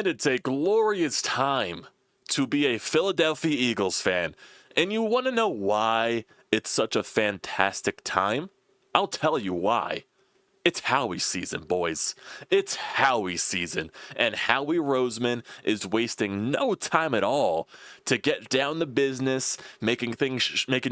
it's a glorious time to be a Philadelphia Eagles fan. And you want to know why it's such a fantastic time? I'll tell you why. It's Howie season, boys. It's Howie season. And Howie Roseman is wasting no time at all to get down to business, making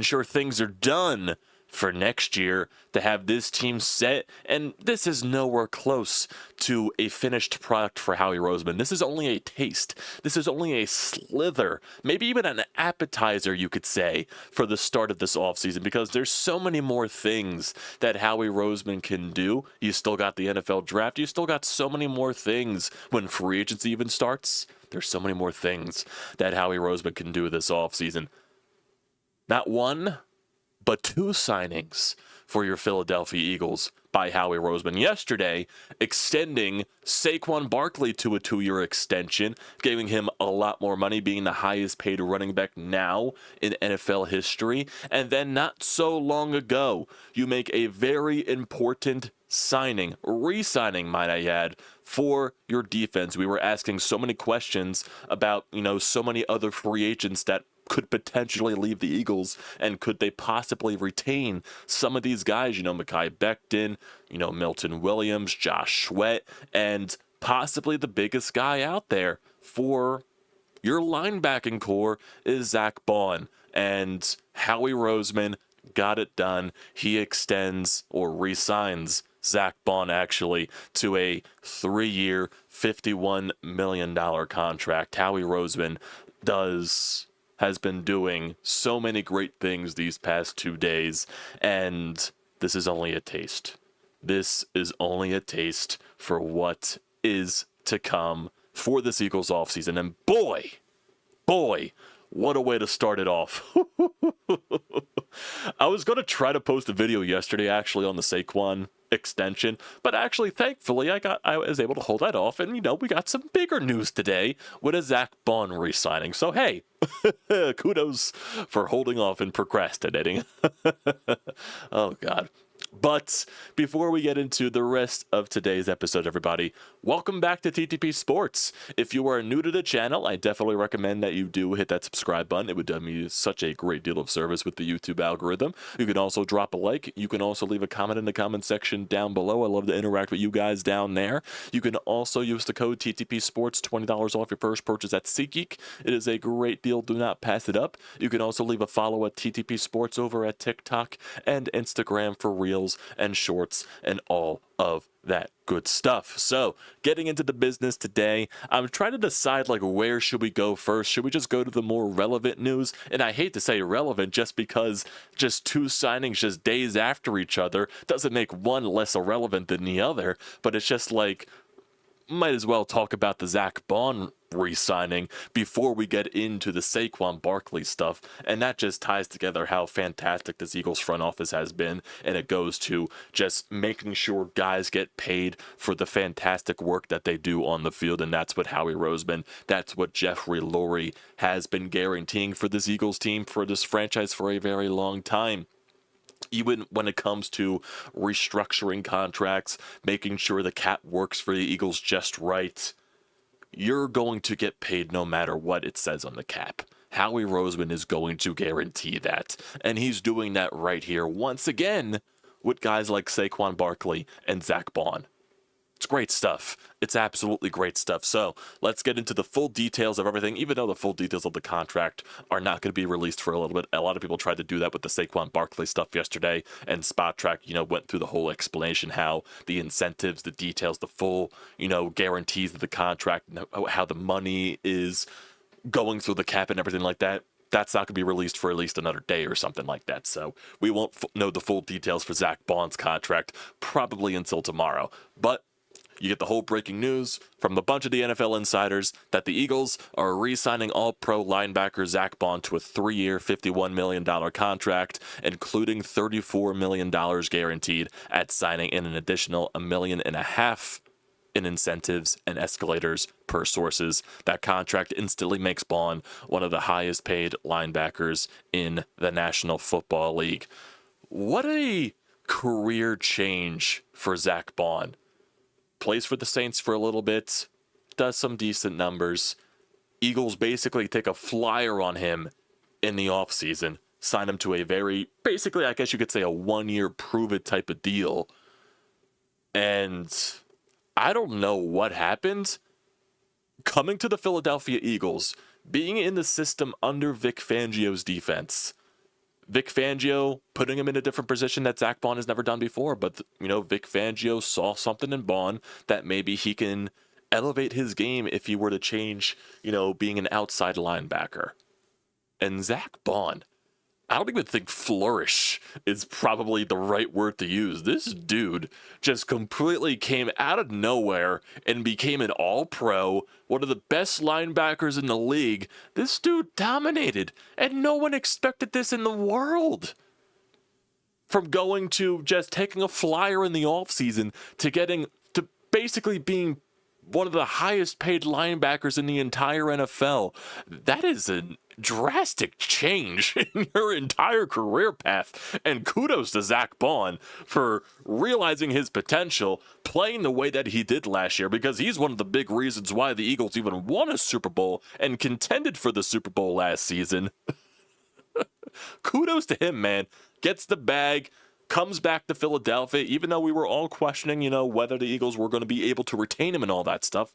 sure things are done for next year to have this team set. And this is nowhere close to a finished product for Howie Roseman. This is only a taste. This is only a slither, maybe even an appetizer, you could say, for the start of this offseason, because there's so many more things that Howie Roseman can do. You still got the NFL draft. You still got so many more things when free agency even starts. There's so many more things that Howie Roseman can do this offseason. Not one, but two signings for your Philadelphia Eagles by Howie Roseman yesterday, extending Saquon Barkley to a 2-year extension, giving him a lot more money, being the highest paid running back now in NFL history. And then not so long ago, you make a very important signing, re-signing, might I add, for your defense. We were asking so many questions about, so many other free agents that could potentially leave the Eagles, and could they possibly retain some of these guys, Mekhi Becton, Milton Williams, Josh Sweat, and possibly the biggest guy out there for your linebacking core is Zack Baun. And Howie Roseman got it done. He extends or re-signs Zack Baun actually to a 3-year, $51 million contract. Howie Roseman has been doing so many great things these past 2 days, and this is only a taste. This is only a taste for what is to come for this Eagles offseason. And boy, what a way to start it off. I was going to try to post a video yesterday actually on the Saquon extension, but actually thankfully I was able to hold that off, and we got some bigger news today with a Zack Baun re-signing. So hey, kudos for holding off and procrastinating. Oh god. But before we get into the rest of today's episode, everybody, welcome back to TTP Sports. If you are new to the channel, I definitely recommend that you do hit that subscribe button. It would do me such a great deal of service with the YouTube algorithm. You can also drop a like. You can also leave a comment in the comment section down below. I love to interact with you guys down there. You can also use the code TTP Sports, $20 off your first purchase at SeatGeek. It is a great deal. Do not pass it up. You can also leave a follow at TTP Sports over at TikTok and Instagram for Reels and shorts and all of that good stuff. So getting into the business today, I'm trying to decide where should we go first. Should we just go to the more relevant news? And I hate to say relevant just because just two signings just days after each other doesn't make one less irrelevant than the other, but it's just might as well talk about the Zack Baun re-signing before we get into the Saquon Barkley stuff. And that just ties together how fantastic this Eagles front office has been, and it goes to just making sure guys get paid for the fantastic work that they do on the field. And that's what Howie Roseman, that's what Jeffrey Lurie has been guaranteeing for this Eagles team, for this franchise, for a very long time. Even when it comes to restructuring contracts, making sure the cap works for the Eagles just right, you're going to get paid no matter what it says on the cap. Howie Roseman is going to guarantee that. And he's doing that right here once again with guys like Saquon Barkley and Zack Baun. It's great stuff. It's absolutely great stuff. So let's get into the full details of everything, even though the full details of the contract are not going to be released for a little bit. A lot of people tried to do that with the Saquon Barkley stuff yesterday, and Spot Track, went through the whole explanation, how the incentives, the details, the full, guarantees of the contract, how the money is going through the cap and everything like that. That's not going to be released for at least another day or something like that. So we won't know the full details for Zack Baun's contract probably until tomorrow. But you get the whole breaking news from a bunch of the NFL insiders that the Eagles are re-signing all-pro linebacker Zack Baun to a 3-year, $51 million contract, including $34 million guaranteed at signing in an additional $1.5 million in incentives and escalators per sources. That contract instantly makes Baun one of the highest paid linebackers in the National Football League. What a career change for Zack Baun. Plays for the Saints for a little bit, does some decent numbers. Eagles basically take a flyer on him in the offseason, sign him to a very, basically, I guess you could say a 1-year prove-it type of deal. And I don't know what happened. Coming to the Philadelphia Eagles, being in the system under Vic Fangio's defense, Vic Fangio putting him in a different position that Zack Baun has never done before. But, Vic Fangio saw something in Baun that maybe he can elevate his game if he were to change, being an outside linebacker. And Zack Baun, I don't even think flourish is probably the right word to use. This dude just completely came out of nowhere and became an all-pro, one of the best linebackers in the league. This dude dominated, and no one expected this in the world. From going to just taking a flyer in the offseason to basically being one of the highest paid linebackers in the entire NFL. That is a drastic change in your entire career path. And kudos to Zack Baun for realizing his potential, playing the way that he did last year, because he's one of the big reasons why the Eagles even won a Super Bowl and contended for the Super Bowl last season. Kudos to him, man. Gets the bag, comes back to Philadelphia, even though we were all questioning, whether the Eagles were going to be able to retain him and all that stuff.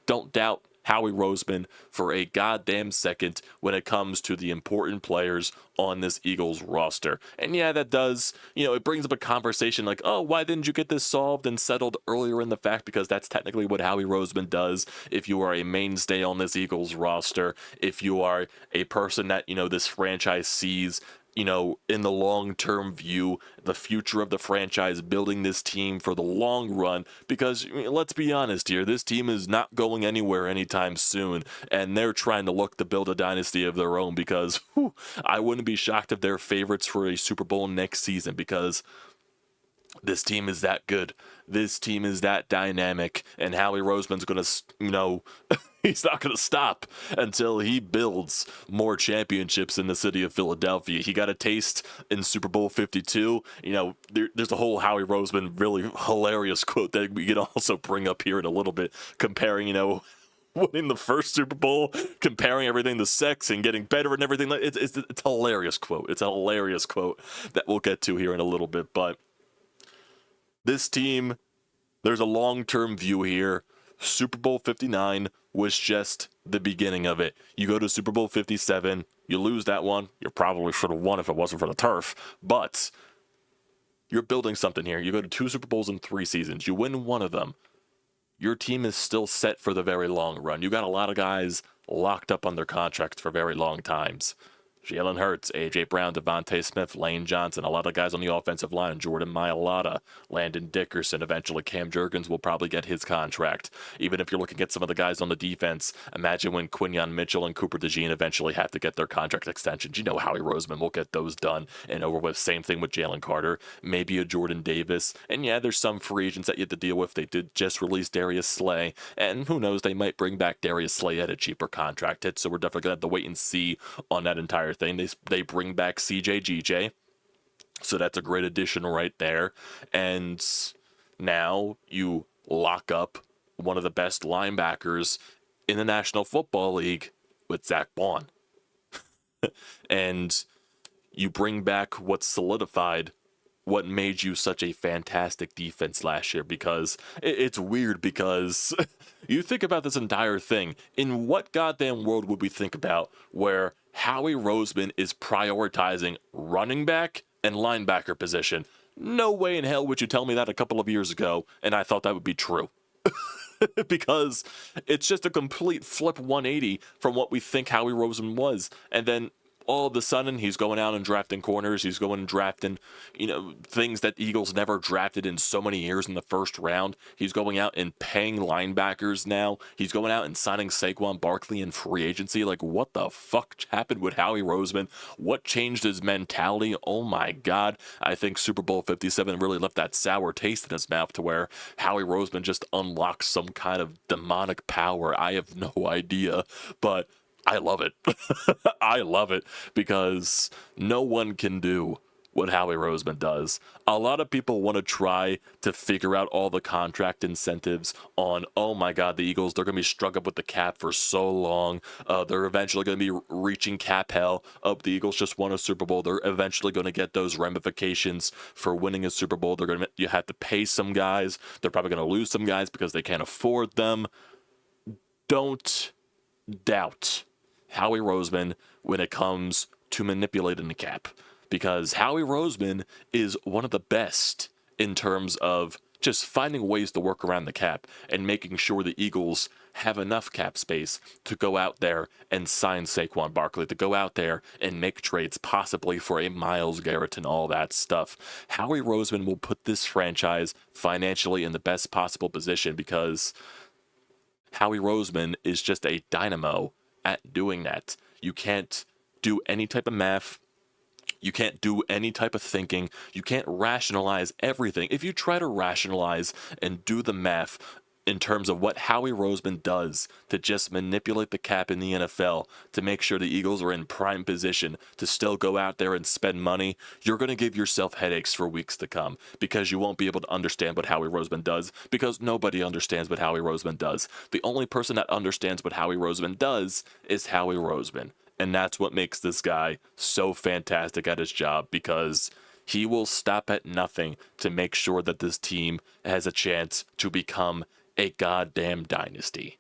Don't doubt Howie Roseman for a goddamn second when it comes to the important players on this Eagles roster. And yeah, that does, it brings up a conversation like, oh, why didn't you get this solved and settled earlier in the fact? Because that's technically what Howie Roseman does. If you are a mainstay on this Eagles roster, if you are a person that, this franchise sees, in the long-term view, the future of the franchise, building this team for the long run, because let's be honest here, this team is not going anywhere anytime soon, and they're trying to look to build a dynasty of their own, because I wouldn't be shocked if they're favorites for a Super Bowl next season, because this team is that good. This team is that dynamic, and Howie Roseman's going to, he's not going to stop until he builds more championships in the city of Philadelphia. He got a taste in Super Bowl 52. There's a whole Howie Roseman really hilarious quote that we can also bring up here in a little bit, comparing, winning the first Super Bowl, comparing everything to sex and getting better and everything. It's a hilarious quote. It's a hilarious quote that we'll get to here in a little bit, but this team, there's a long-term view here. Super Bowl 59 was just the beginning of it. You go to Super Bowl 57, you lose that one. You probably should have won if it wasn't for the turf. But you're building something here. You go to 2 Super Bowls in 3 seasons. You win one of them. Your team is still set for the very long run. You got a lot of guys locked up under contracts for very long times. Jalen Hurts, A.J. Brown, Devontae Smith, Lane Johnson, a lot of guys on the offensive line, Jordan Mailata, Landon Dickerson, eventually Cam Jurgens will probably get his contract. Even if you're looking at some of the guys on the defense, imagine when Quinyon Mitchell and Cooper DeJean eventually have to get their contract extensions. Howie Roseman will get those done and over with. Same thing with Jalen Carter, maybe a Jordan Davis. And yeah, there's some free agents that you have to deal with. They did just release Darius Slay, and who knows, they might bring back Darius Slay at a cheaper contract hit, so we're definitely going to have to wait and see on that entire thing. They bring back CJ GJ, so that's a great addition right there. And now you lock up one of the best linebackers in the National Football League with Zack Baun. And you bring back what solidified what made you such a fantastic defense last year, because it's weird, because you think about this entire thing. In what goddamn world would we think about where Howie Roseman is prioritizing running back and linebacker position? No way in hell would you tell me that a couple of years ago, and I thought that would be true. Because it's just a complete flip 180 from what we think Howie Roseman was. And then all of a sudden, he's going out and drafting corners. He's going and drafting, things that Eagles never drafted in so many years in the first round. He's going out and paying linebackers now. He's going out and signing Saquon Barkley in free agency. Like, what the fuck happened with Howie Roseman? What changed his mentality? Oh my God. I think Super Bowl 57 really left that sour taste in his mouth, to where Howie Roseman just unlocks some kind of demonic power. I have no idea, but I love it. I love it, because no one can do what Howie Roseman does. A lot of people want to try to figure out all the contract incentives on, oh my God, the Eagles, they're going to be struck up with the cap for so long. They're eventually going to be reaching cap hell. The Eagles just won a Super Bowl. They're eventually going to get those ramifications for winning a Super Bowl. You have to pay some guys. They're probably going to lose some guys because they can't afford them. Don't doubt Howie Roseman when it comes to manipulating the cap, because Howie Roseman is one of the best in terms of just finding ways to work around the cap and making sure the Eagles have enough cap space to go out there and sign Saquon Barkley, to go out there and make trades possibly for a Myles Garrett and all that stuff. Howie Roseman will put this franchise financially in the best possible position because Howie Roseman is just a dynamo at doing that. You can't do any type of math. You can't do any type of thinking. You can't rationalize everything. If you try to rationalize and do the math in terms of what Howie Roseman does to just manipulate the cap in the NFL to make sure the Eagles are in prime position to still go out there and spend money, you're going to give yourself headaches for weeks to come because you won't be able to understand what Howie Roseman does, because nobody understands what Howie Roseman does. The only person that understands what Howie Roseman does is Howie Roseman. And that's what makes this guy so fantastic at his job, because he will stop at nothing to make sure that this team has a chance to become a goddamn dynasty.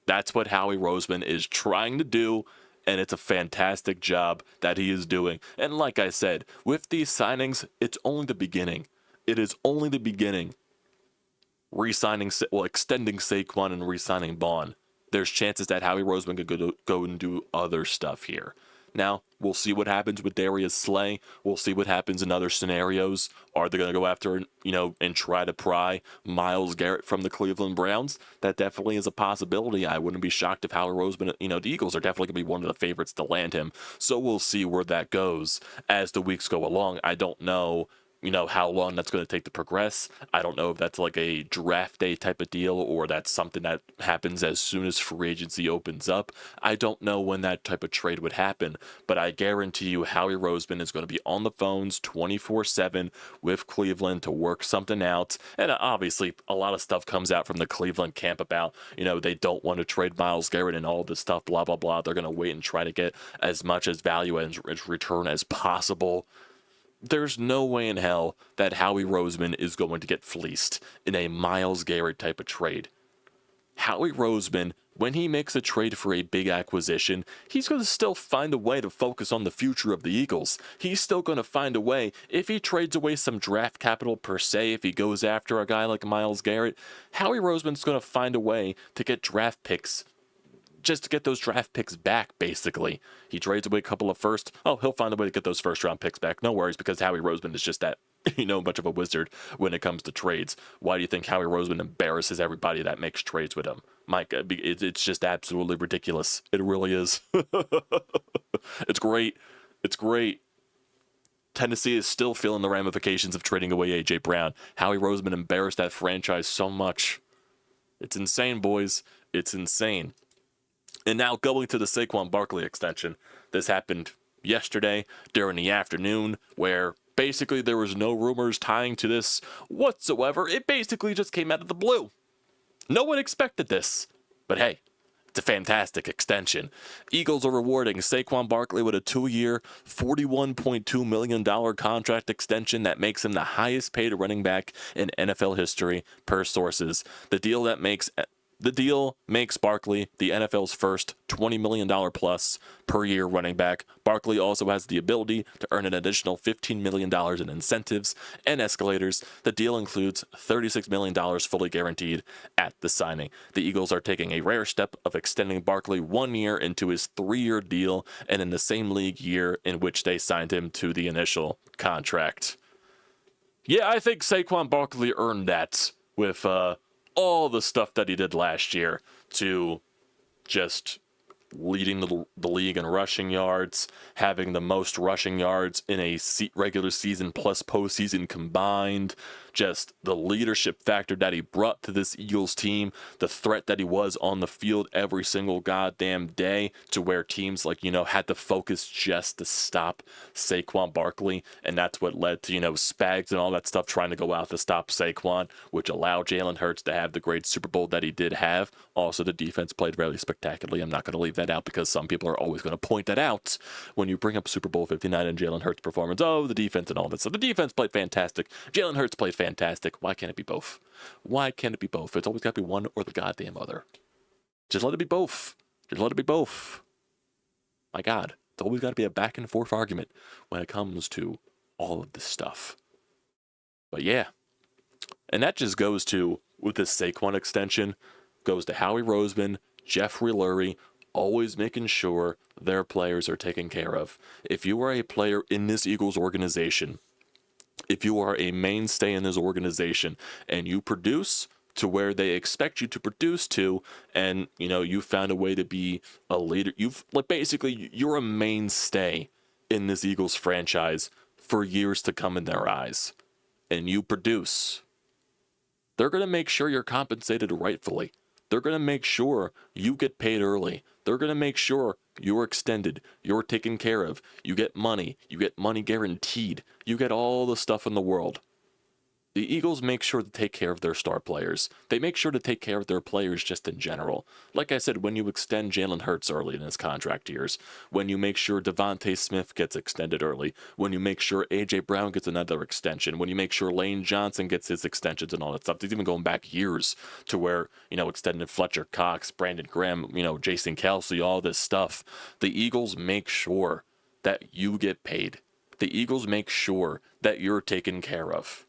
That's what Howie Roseman is trying to do, and it's a fantastic job that he is doing. And like I said, with these signings, it's only the beginning. It is only the beginning. Extending Saquon and re-signing Baun. There's chances that Howie Roseman could go and do other stuff here. Now, we'll see what happens with Darius Slay. We'll see what happens in other scenarios. Are they going to go after, and try to pry Myles Garrett from the Cleveland Browns? That definitely is a possibility. I wouldn't be shocked if Howie Roseman, the Eagles are definitely going to be one of the favorites to land him. So we'll see where that goes as the weeks go along. I don't know how long that's going to take to progress. I don't know if that's like a draft day type of deal or that's something that happens as soon as free agency opens up. I don't know when that type of trade would happen, but I guarantee you Howie Roseman is going to be on the phones 24/7 with Cleveland to work something out. And obviously a lot of stuff comes out from the Cleveland camp about, they don't want to trade Myles Garrett and all this stuff, blah, blah, blah. They're going to wait and try to get as much as value and return as possible. There's no way in hell that Howie Roseman is going to get fleeced in a Myles Garrett type of trade. Howie Roseman, when he makes a trade for a big acquisition, he's going to still find a way to focus on the future of the Eagles. He's still going to find a way, if he trades away some draft capital per se, if he goes after a guy like Myles Garrett, Howie Roseman's going to find a way to get draft picks, just to get those draft picks back, basically. He trades away a couple of first. Oh, he'll find a way to get those first-round picks back. No worries, because Howie Roseman is just that, much of a wizard when it comes to trades. Why do you think Howie Roseman embarrasses everybody that makes trades with him? Mike, it's just absolutely ridiculous. It really is. It's great. It's great. Tennessee is still feeling the ramifications of trading away A.J. Brown. Howie Roseman embarrassed that franchise so much. It's insane, boys. It's insane. And now going to the Saquon Barkley extension. This happened yesterday during the afternoon, where basically there was no rumors tying to this whatsoever. It basically just came out of the blue. No one expected this. But hey, it's a fantastic extension. Eagles are rewarding Saquon Barkley with a 2-year, $41.2 million contract extension that makes him the highest paid running back in NFL history per sources. The deal makes Barkley the NFL's first $20 million plus per year running back. Barkley also has the ability to earn an additional $15 million in incentives and escalators. The deal includes $36 million fully guaranteed at the signing. The Eagles are taking a rare step of extending Barkley 1 year into his 3-year deal, and in the same league year in which they signed him to the initial contract. Yeah, I think Saquon Barkley earned that with all the stuff that he did last year to just leading the league in rushing yards, having the most rushing yards in a regular season plus postseason combined. Just the leadership factor that he brought to this Eagles team, the threat that he was on the field every single goddamn day, to where teams had to focus just to stop Saquon Barkley, and that's what led to Spags and all that stuff trying to go out to stop Saquon, which allowed Jalen Hurts to have the great Super Bowl that he did have. Also, the defense played really spectacularly. I'm not going to leave that out because some people are always going to point that out when you bring up Super Bowl 59 and Jalen Hurts' performance. Oh, the defense and all that stuff. The defense played fantastic. Jalen Hurts played fantastic. Why can't it be both? Why can't it be both? It's always got to be one or the goddamn other. Just let it be both. Just let it be both. My God, it's always got to be a back and forth argument when it comes to all of this stuff. But yeah, and that just goes to, with this Saquon extension, goes to Howie Roseman, Jeffrey Lurie, always making sure their players are taken care of. If you are a player in this Eagles organization, if you are a mainstay in this organization and you produce to where they expect you to produce to, and you found a way to be a leader, you're a mainstay in this Eagles franchise for years to come in their eyes, and you produce, they're going to make sure you're compensated rightfully. They're going to make sure you get paid early. They're going to make sure you're extended, you're taken care of, you get money guaranteed, you get all the stuff in the world. The Eagles make sure to take care of their star players. They make sure to take care of their players just in general. Like I said, when you extend Jalen Hurts early in his contract years, when you make sure Devontae Smith gets extended early, when you make sure A.J. Brown gets another extension, when you make sure Lane Johnson gets his extensions and all that stuff. He's even going back years to where, extended Fletcher Cox, Brandon Graham, Jason Kelsey, all this stuff. The Eagles make sure that you get paid. The Eagles make sure that you're taken care of.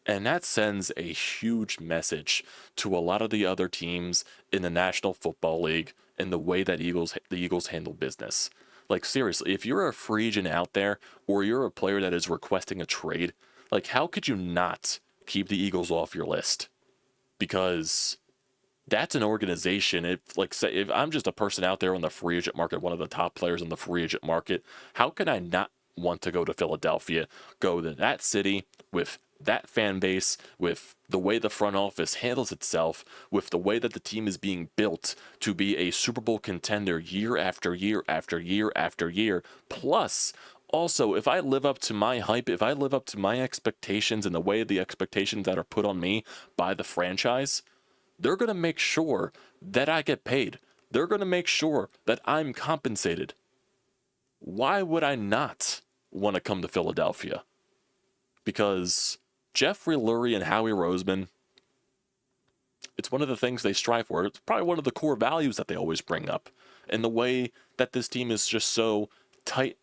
And that sends a huge message to a lot of the other teams in the National Football League and the way that the Eagles handle business. Like, seriously, if you're a free agent out there or you're a player that is requesting a trade, how could you not keep the Eagles off your list? Because that's an organization. If I'm just a person out there on the free agent market, one of the top players on the free agent market, how can I not want to go to Philadelphia, go to that city with that fan base, with the way the front office handles itself, with the way that the team is being built to be a Super Bowl contender year after year after year after year. Plus, also, if I live up to my hype, if I live up to my expectations and the way the expectations that are put on me by the franchise, they're going to make sure that I get paid. They're going to make sure that I'm compensated. Why would I not want to come to Philadelphia? Because Jeffrey Lurie and Howie Roseman, it's one of the things they strive for. It's probably one of the core values that they always bring up. And the way that this team is just so tight,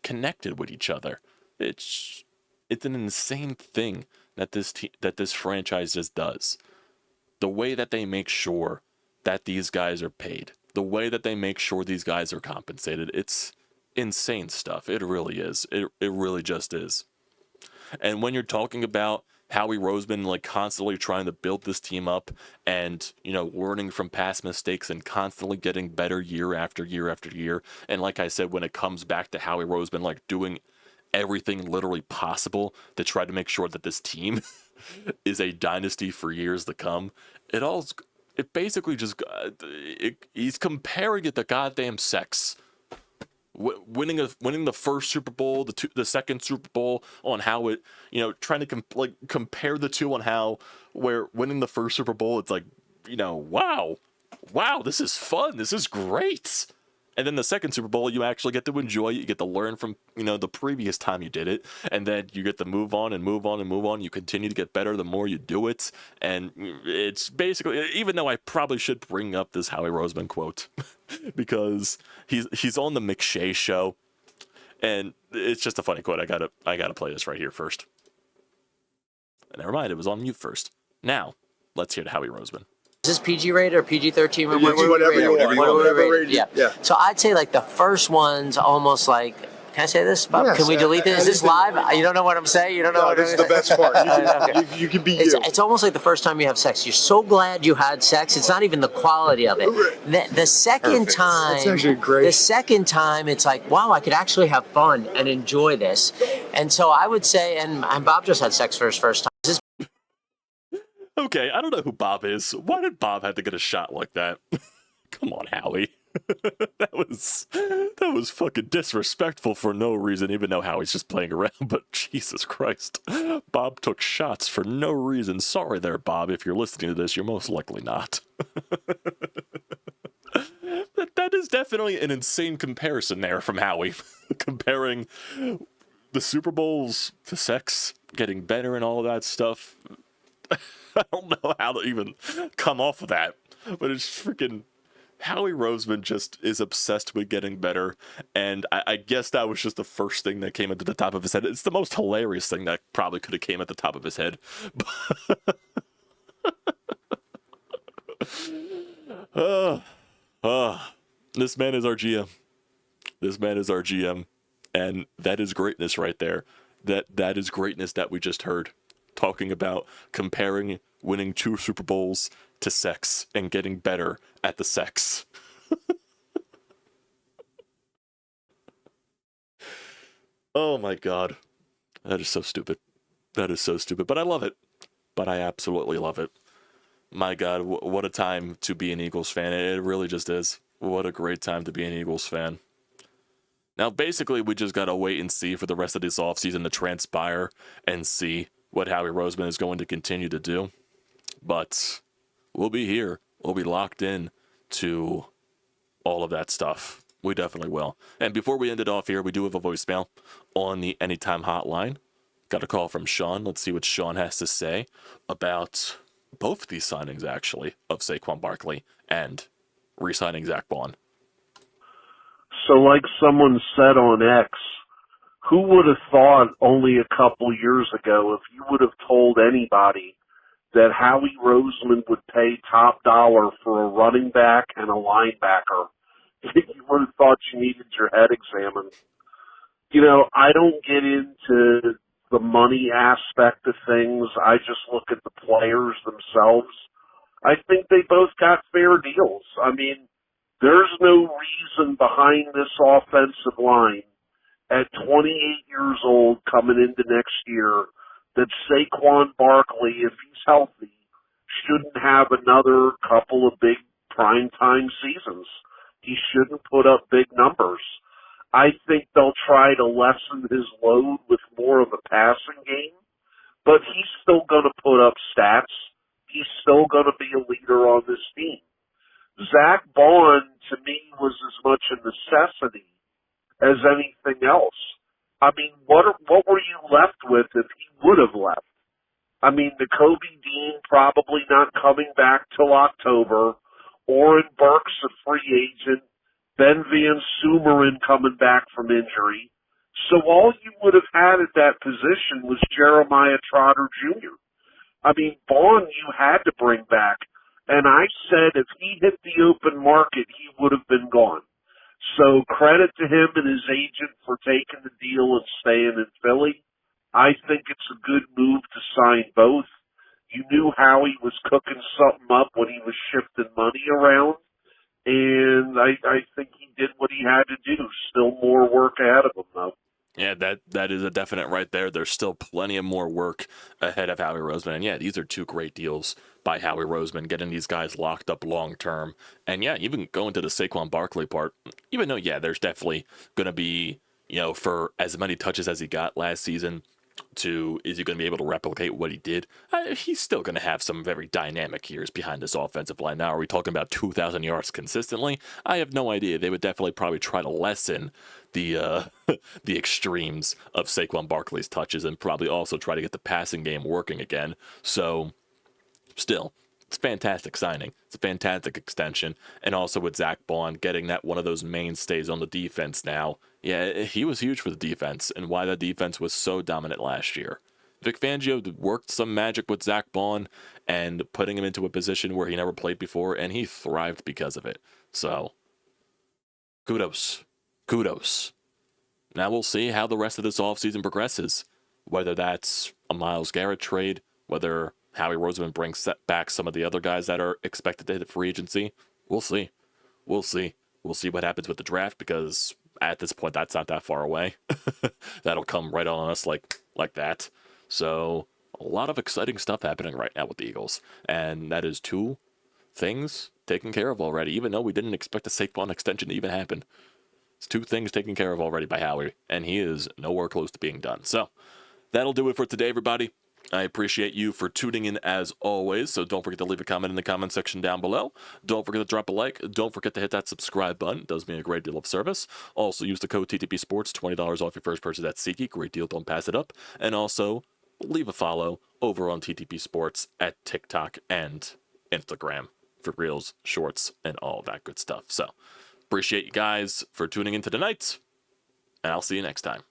connected with each other. It's an insane thing that this franchise just does. The way that they make sure that these guys are paid. The way that they make sure these guys are compensated. It's insane stuff. It really is. It really just is. And when you're talking about Howie Roseman constantly trying to build this team up and, learning from past mistakes and constantly getting better year after year after year. And like I said, when it comes back to Howie Roseman, doing everything literally possible to try to make sure that this team is a dynasty for years to come, it basically just, he's comparing it to goddamn sex. Winning the first Super Bowl, the second Super Bowl, on how it, trying to compare the two on how, where winning the first Super Bowl, it's wow, this is fun, this is great. And then the second Super Bowl, you actually get to enjoy it. You get to learn from, the previous time you did it. And then you get to move on and move on and move on. You continue to get better the more you do it. And it's basically, even though I probably should bring up this Howie Roseman quote, because he's on the McShay show. And it's just a funny quote. I gotta play this right here first. And never mind, it was on mute first. Now, let's hear to Howie Roseman. Is this PG rated or PG-13? Whatever you want. Yeah. So I'd say the first one's almost Can I say this, Bob? Yes, Can we delete this? Is this live? You don't know what I'm saying? You don't know No, what this I'm is the best part. Okay. You can be It's, you. it's almost like the first time you have sex. You're so glad you had sex. It's not even the quality of it. The second Perfect. time, That's actually great. The second time, it's like, wow, I could actually have fun and enjoy this. And so I would say, and Bob just had sex for his first time. This is Okay, I don't know who Bob is. Why did Bob have to get a shot like that? Come on, Howie. that was fucking disrespectful for no reason, even though Howie's just playing around, but Jesus Christ. Bob took shots for no reason. Sorry there, Bob. If you're listening to this, you're most likely not. that is definitely an insane comparison there from Howie. Comparing the Super Bowls to sex, getting better and all of that stuff. I don't know how to even come off of that, but it's freaking Howie Roseman just is obsessed with getting better, and I guess that was just the first thing that came into the top of his head. It's the most hilarious thing that probably could have came at the top of his head. This man is our GM. This man is our GM, and that is greatness right there. That is greatness that we just heard. Talking about comparing winning 2 Super Bowls to sex and getting better at the sex. Oh my God. That is so stupid. That is so stupid, but I love it. But I absolutely love it. My God, what a time to be an Eagles fan. It really just is. What a great time to be an Eagles fan. Now, basically, we just got to wait and see for the rest of this offseason to transpire and see what Howie Roseman is going to continue to do. But we'll be here. We'll be locked in to all of that stuff. We definitely will. And before we end it off here, we do have a voicemail on the Anytime Hotline. Got a call from Sean. Let's see what Sean has to say about both these signings, actually, of Saquon Barkley and re-signing Zack Baun. So like someone said on X, who would have thought only a couple years ago, if you would have told anybody that Howie Roseman would pay top dollar for a running back and a linebacker, you would have thought you needed your head examined. You know, I don't get into the money aspect of things. I just look at the players themselves. I think they both got fair deals. I mean, there's no reason behind this offensive line at 28 years old coming into next year that Saquon Barkley, if he's healthy, shouldn't have another couple of big primetime seasons. He shouldn't put up big numbers. I think they'll try to lessen his load with more of a passing game, but he's still going to put up stats. He's still going to be a leader on this team. Zack Baun, to me, was as much a necessity as anything else. I mean, what were you left with if he would have left? I mean, the Kobe Dean probably not coming back till October, Oren Burks a free agent, Ben Van Sumeren coming back from injury. So all you would have had at that position was Jeremiah Trotter Jr. I mean, Baun you had to bring back. And I said if he hit the open market, he would have been gone. So credit to him and his agent for taking the deal and staying in Philly. I think it's a good move to sign both. You knew Howie was cooking something up when he was shifting money around. And I think he did what he had to do. Still more work ahead of him, though. Yeah, that is a definite right there. There's still plenty of more work ahead of Howie Roseman. And yeah, these are 2 great deals by Howie Roseman, getting these guys locked up long term. And yeah, even going to the Saquon Barkley part, even though, yeah, there's definitely going to be, for as many touches as he got last season, is he going to be able to replicate what he did? He's still going to have some very dynamic years behind this offensive line. Now, are we talking about 2,000 yards consistently? I have no idea. They would definitely probably try to lessen the the extremes of Saquon Barkley's touches and probably also try to get the passing game working again. So, still, it's a fantastic signing. It's a fantastic extension. And also with Zack Baun getting that one of those mainstays on the defense now. Yeah, he was huge for the defense and why the defense was so dominant last year. Vic Fangio worked some magic with Zack Baun and putting him into a position where he never played before, and he thrived because of it. So, kudos. Now we'll see how the rest of this offseason progresses. Whether that's a Myles Garrett trade, whether Howie Roseman brings back some of the other guys that are expected to hit free agency. We'll see. We'll see. We'll see what happens with the draft, because at this point, that's not that far away. That'll come right on us like that. So a lot of exciting stuff happening right now with the Eagles. And that is 2 things taken care of already, even though we didn't expect a Saquon extension to even happen. It's 2 things taken care of already by Howie, and he is nowhere close to being done. So that'll do it for today, everybody. I appreciate you for tuning in as always, so don't forget to leave a comment in the comment section down below. Don't forget to drop a like. Don't forget to hit that subscribe button. It does me a great deal of service. Also, use the code TTPSPORTS, $20 off your first purchase at SeatGeek. Great deal, don't pass it up. And also, leave a follow over on TTP Sports at TikTok and Instagram for reels, shorts, and all that good stuff. So, appreciate you guys for tuning in tonight, and I'll see you next time.